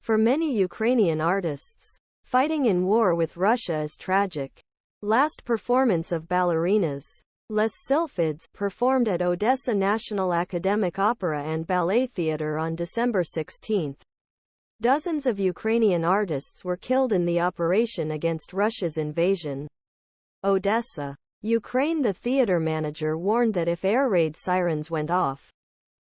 For many Ukrainian artists, fighting in war with Russia is tragic. Last performance of ballerinas, Les Sylphides, performed at Odessa National Academic Opera and Ballet Theater on December 16. Dozens of Ukrainian artists were killed in the operation against Russia's invasion. Odessa, Ukraine. The theater manager warned that if air raid sirens went off,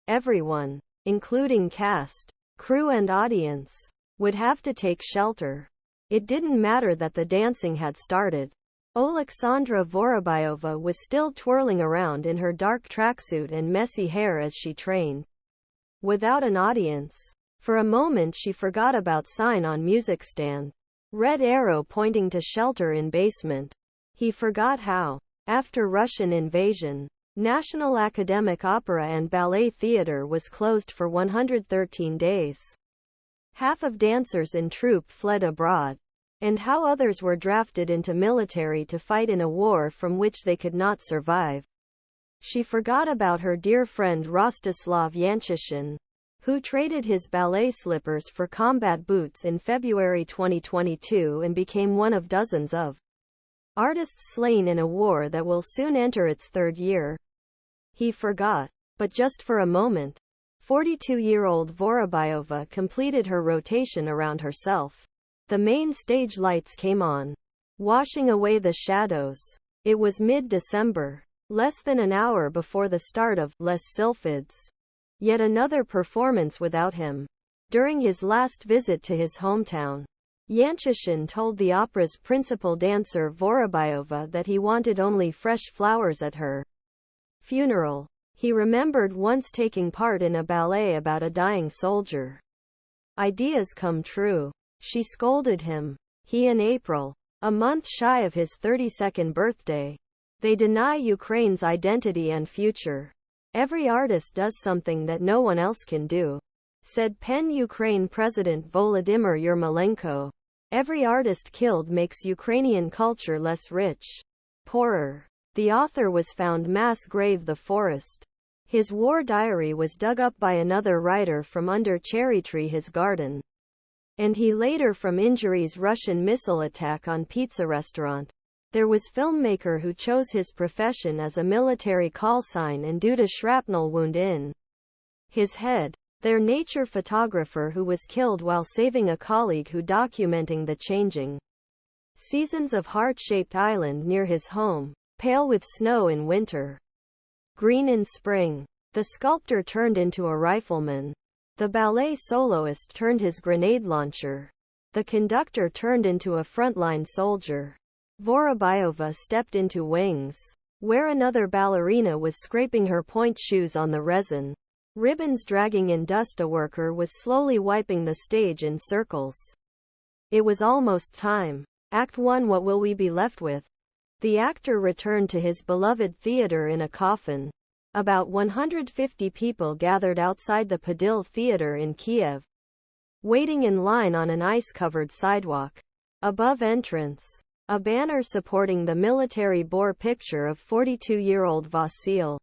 everyone, including cast, crew and audience, would have to take shelter. It didn't matter that the dancing had started. Oleksandra Vorobiova was still twirling around in her dark tracksuit and messy hair as she trained. Without an audience, for a moment she forgot about sign on music stand. Red arrow pointing to shelter in basement. He forgot how, after Russian invasion, National Academic Opera and Ballet Theater was closed for 113 days. Half of dancers in troupe fled abroad, and how others were drafted into military to fight in a war from which they could not survive. She forgot about her dear friend Rostislav Yanchishen, who traded his ballet slippers for combat boots in February 2022 and became one of dozens of artists slain in a war that will soon enter its third year. He forgot, but just for a moment. 42-year-old Vorobiova completed her rotation around herself. The main stage lights came on, washing away the shadows. It was mid-December, less than an hour before the start of Les Sylphides. Yet another performance without him. During his last visit to his hometown, Yanchishen told the opera's principal dancer Vorobiova that he wanted only fresh flowers at her funeral. He remembered once taking part in a ballet about a dying soldier. Ideas come true, she scolded him. He in April, a month shy of his 32nd birthday. They deny Ukraine's identity and future. Every artist does something that no one else can do, said PEN Ukraine President Volodymyr Yermolenko. Every artist killed makes Ukrainian culture less rich, poorer. The author was found mass grave the forest. His war diary was dug up by another writer from under cherry tree his garden. And he later from injuries Russian missile attack on pizza restaurant. There was filmmaker who chose his profession as a military call sign and due to shrapnel wound in his head. Their nature photographer who was killed while saving a colleague who documenting the changing seasons of heart-shaped island near his home. Pale with snow in winter, green in spring. The sculptor turned into a rifleman. The ballet soloist turned his grenade launcher. The conductor turned into a frontline soldier. Vorobiova stepped into wings, where another ballerina was scraping her pointe shoes on the resin. Ribbons dragging in dust. A worker was slowly wiping the stage in circles. It was almost time. Act 1. What will we be left with? The actor returned to his beloved theater in a coffin. About 150 people gathered outside the Podil Theater in Kiev, waiting in line on an ice-covered sidewalk. Above entrance, a banner supporting the military bore picture of 42-year-old Vasyl.